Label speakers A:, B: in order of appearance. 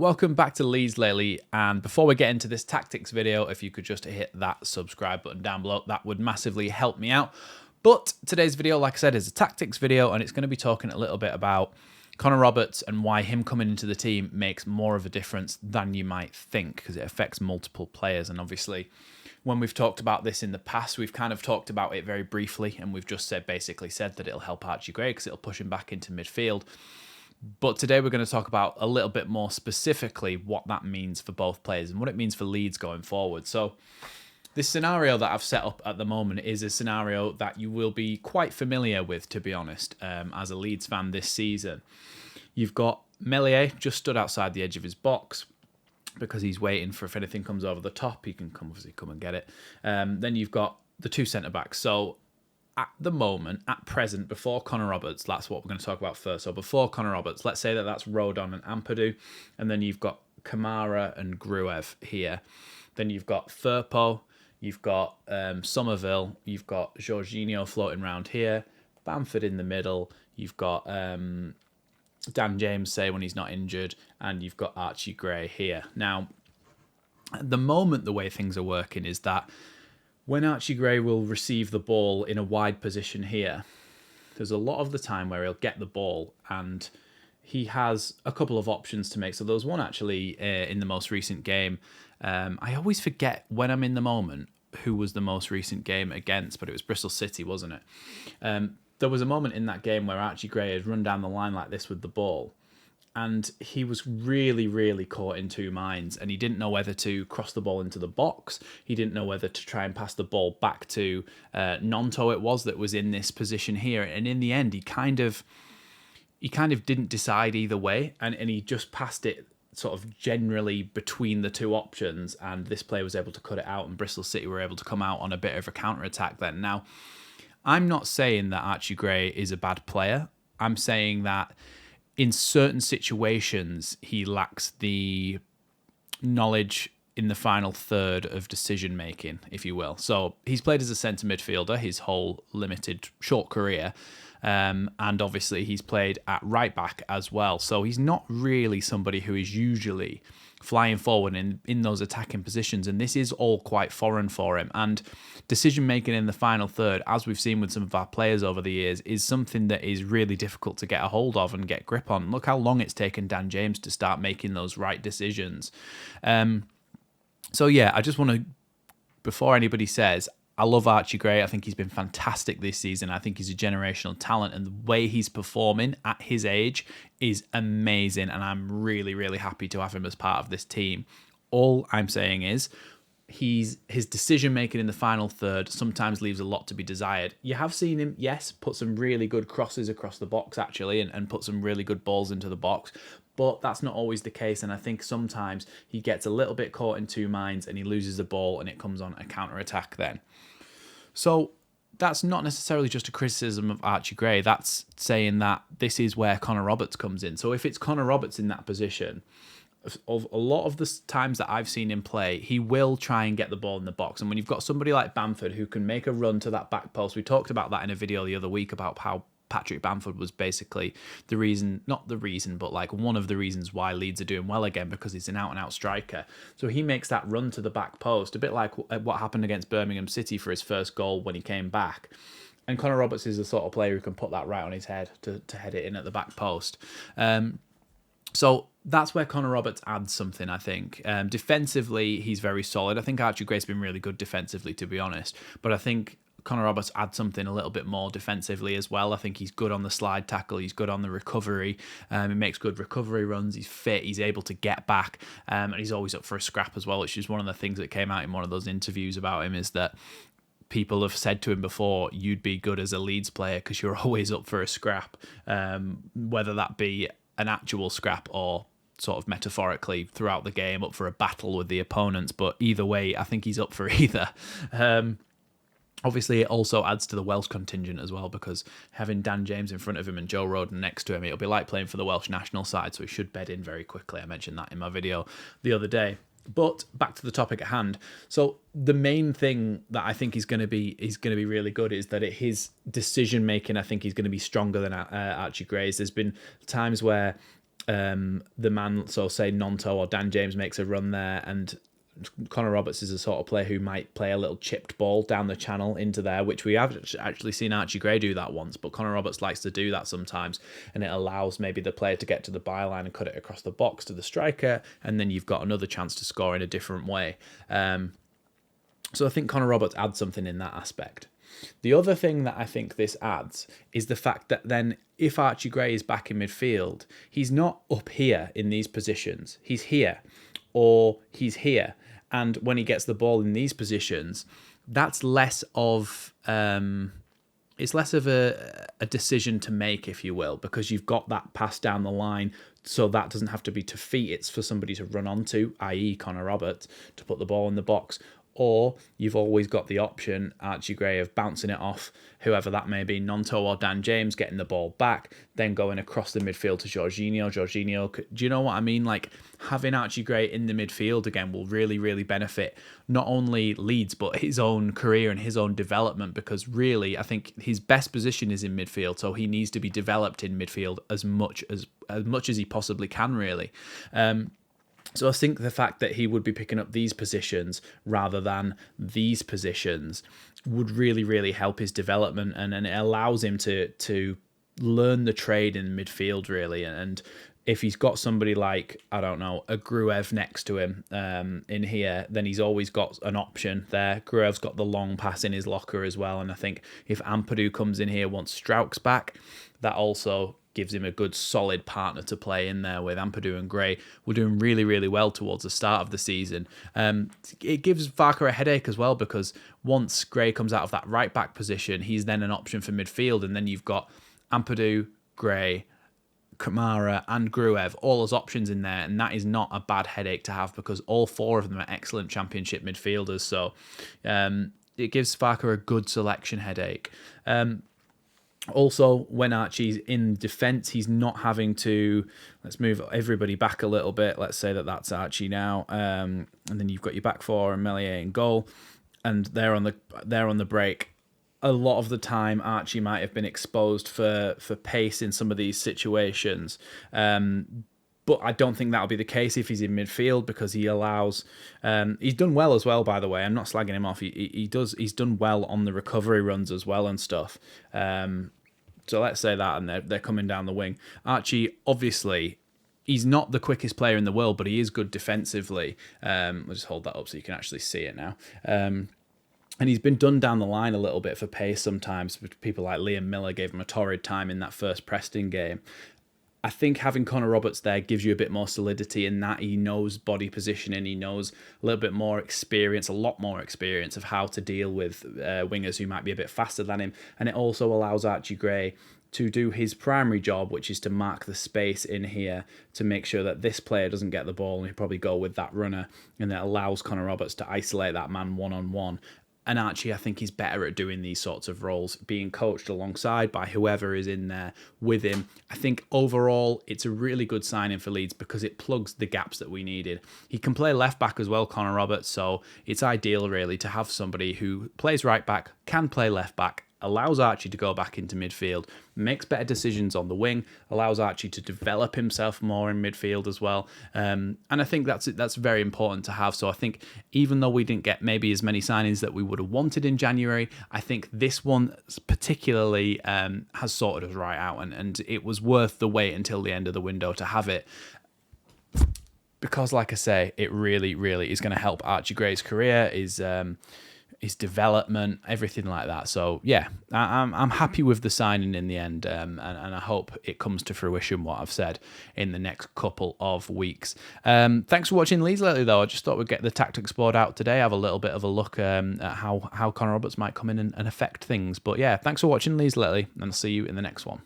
A: Welcome back to Leeds Lately, and before we get into this tactics video, if you could just hit that subscribe button down below, that would massively help me out. But today's video, like I said, is a tactics video, and it's going to be talking a little bit about Conor Roberts and why him coming into the team makes more of a difference than you might think, because it affects multiple players. And obviously, when we've talked about this in the past, we've kind of talked about it very briefly, and we've just basically said that it'll help Archie Gray because it'll push him back into midfield. But today we're going to talk about a little bit more specifically what that means for both players and what it means for Leeds going forward. So this scenario that I've set up at the moment is a scenario that you will be quite familiar with, to be honest, as a Leeds fan this season. You've got Meslier just stood outside the edge of his box because he's waiting for if anything comes over the top, he can obviously come and get it. Then you've got the two centre-backs. So at the moment, at present, before Conor Roberts, that's what we're going to talk about first. So before Conor Roberts, let's say that that's Rodon and Ampadu, and then you've got Kamara and Gruev here. Then you've got Firpo, you've got Somerville, you've got Jorginho floating around here, Bamford in the middle, you've got Dan James, say, when he's not injured, and you've got Archie Gray here. Now, at the moment, the way things are working is that when Archie Gray will receive the ball in a wide position here, there's a lot of the time where he'll get the ball and he has a couple of options to make. So there was one actually in the most recent game. I always forget when I'm in the moment who was the most recent game against, but it was Bristol City, wasn't it? There was a moment in that game where Archie Gray had run down the line like this with the ball, and he was really caught in two minds, and he didn't know whether to cross the ball into the box. He didn't know whether to try and pass the ball back to Nonto it was that was in this position here. And in the end, he kind of didn't decide either way, and he just passed it sort of generally between the two options, and this player was able to cut it out, and Bristol City were able to come out on a bit of a counter-attack then. Now, I'm not saying that Archie Gray is a bad player. I'm saying that in certain situations, he lacks the knowledge in the final third of decision making, if you will. So he's played as a centre midfielder his whole limited short career. And obviously he's played at right back as well. So he's not really somebody who is usually flying forward in those attacking positions. And this is all quite foreign for him. And decision making in the final third, as we've seen with some of our players over the years, is something that is really difficult to get a hold of and get grip on. Look how long it's taken Dan James to start making those right decisions. So yeah, I just want to, before anybody says, I love Archie Gray. I think he's been fantastic this season. I think he's a generational talent, and the way he's performing at his age is amazing, and I'm really happy to have him as part of this team. All I'm saying is his decision making in the final third sometimes leaves a lot to be desired. You have seen him, yes, put some really good crosses across the box actually, and put some really good balls into the box, but that's not always the case, and I think sometimes he gets a little bit caught in two minds and he loses the ball and it comes on a counter-attack then. So that's not necessarily just a criticism of Archie Gray. That's saying that this is where Conor Roberts comes in. So if it's Conor Roberts in that position, of a lot of the times that I've seen him play, he will try and get the ball in the box. And when you've got somebody like Bamford who can make a run to that back post, we talked about that in a video the other week about how Patrick Bamford was basically the reason, not the reason, but like one of the reasons why Leeds are doing well again, because he's an out-and-out striker. So he makes that run to the back post, a bit like what happened against Birmingham City for his first goal when he came back. And Conor Roberts is the sort of player who can put that right on his head to head it in at the back post. So that's where Conor Roberts adds something, I think. Defensively, he's very solid. I think Archie Gray's been really good defensively, to be honest. But I think Conor Roberts adds something a little bit more defensively as well. I think he's good on the slide tackle. He's good on the recovery. He makes good recovery runs. He's fit. He's able to get back. And he's always up for a scrap as well, which is one of the things that came out in one of those interviews about him, is that people have said to him before, you'd be good as a Leeds player because you're always up for a scrap, whether that be an actual scrap or sort of metaphorically throughout the game, up for a battle with the opponents. But either way, I think he's up for either. Obviously, it also adds to the Welsh contingent as well, because having Dan James in front of him and Joe Rodon next to him, it'll be like playing for the Welsh national side, so he should bed in very quickly. I mentioned that in my video the other day. But back to the topic at hand. So the main thing that I think is going to be really good is that his decision making, I think, is going to be stronger than Archie Gray's. There's been times where the man, so say Nonto or Dan James makes a run there, and Conor Roberts is a sort of player who might play a little chipped ball down the channel into there, which we have actually seen Archie Gray do that once, but Conor Roberts likes to do that sometimes, and it allows maybe the player to get to the byline and cut it across the box to the striker, and then you've got another chance to score in a different way. So I think Conor Roberts adds something in that aspect. The other thing that I think this adds is the fact that then if Archie Gray is back in midfield, he's not up here in these positions. He's here or he's here. And when he gets the ball in these positions, that's less of it's less of a decision to make, if you will, because you've got that pass down the line, so that doesn't have to be to feet. It's for somebody to run onto, i.e. Conor Roberts, to put the ball in the box. Or you've always got the option, Archie Gray, of bouncing it off whoever that may be, Nonto or Dan James, getting the ball back, then going across the midfield to Jorginho. Do you know what I mean? Like, having Archie Gray in the midfield again will really, really benefit not only Leeds, but his own career and his own development, because really, I think his best position is in midfield, so he needs to be developed in midfield as much as he possibly can, really. So I think the fact that he would be picking up these positions rather than these positions would really, really help his development, and it allows him to learn the trade in midfield, really. And if he's got somebody like, I don't know, a Gruev next to him in here, then he's always got an option there. Gruev's got the long pass in his locker as well, and I think if Ampadu comes in here once Strauch's back, that also gives him a good solid partner to play in there with. Ampadu and Gray were doing really, really well towards the start of the season. It gives Farker a headache as well, because once Gray comes out of that right back position, he's then an option for midfield, and then you've got Ampadu, Gray, Kamara and Gruev, all as options in there, and that is not a bad headache to have, because all four of them are excellent championship midfielders. So it gives Farker a good selection headache. Also, when Archie's in defence, he's not having to, let's move everybody back a little bit. Let's say that that's Archie now. And then you've got your back four and Meslier in goal, and they're on the break. A lot of the time, Archie might have been exposed for pace in some of these situations. But I don't think that'll be the case if he's in midfield, because he allows. He's done well as well, by the way. I'm not slagging him off. He's done well on the recovery runs as well and stuff. So let's say that, and they're coming down the wing. Archie, obviously, he's not the quickest player in the world, but he is good defensively. We'll just hold that up so you can actually see it now. And he's been done down the line a little bit for pace sometimes. People like Liam Miller gave him a torrid time in that first Preston game. I think having Conor Roberts there gives you a bit more solidity in that he knows body positioning, he knows a little bit more experience, a lot more experience of how to deal with wingers who might be a bit faster than him. And it also allows Archie Gray to do his primary job, which is to mark the space in here to make sure that this player doesn't get the ball, and he'll probably go with that runner, and that allows Conor Roberts to isolate that man one-on-one. And Archie, I think, is better at doing these sorts of roles, being coached alongside by whoever is in there with him. I think overall, it's a really good signing for Leeds because it plugs the gaps that we needed. He can play left back as well, Conor Roberts, so it's ideal, really, to have somebody who plays right back, can play left back, allows Archie to go back into midfield, makes better decisions on the wing, allows Archie to develop himself more in midfield as well. And I think that's very important to have. So I think even though we didn't get maybe as many signings that we would have wanted in January, I think this one particularly has sorted us right out, and it was worth the wait until the end of the window to have it. Because, like I say, it really, really is going to help Archie Gray's career, his development, everything like that. So yeah, I'm happy with the signing in the end, and I hope it comes to fruition, what I've said, in the next couple of weeks. Thanks for watching Leeds Lately, though. I just thought we'd get the tactics board out today, have a little bit of a look at how Conor Roberts might come in and affect things. But yeah, thanks for watching Leeds Lately, and I'll see you in the next one.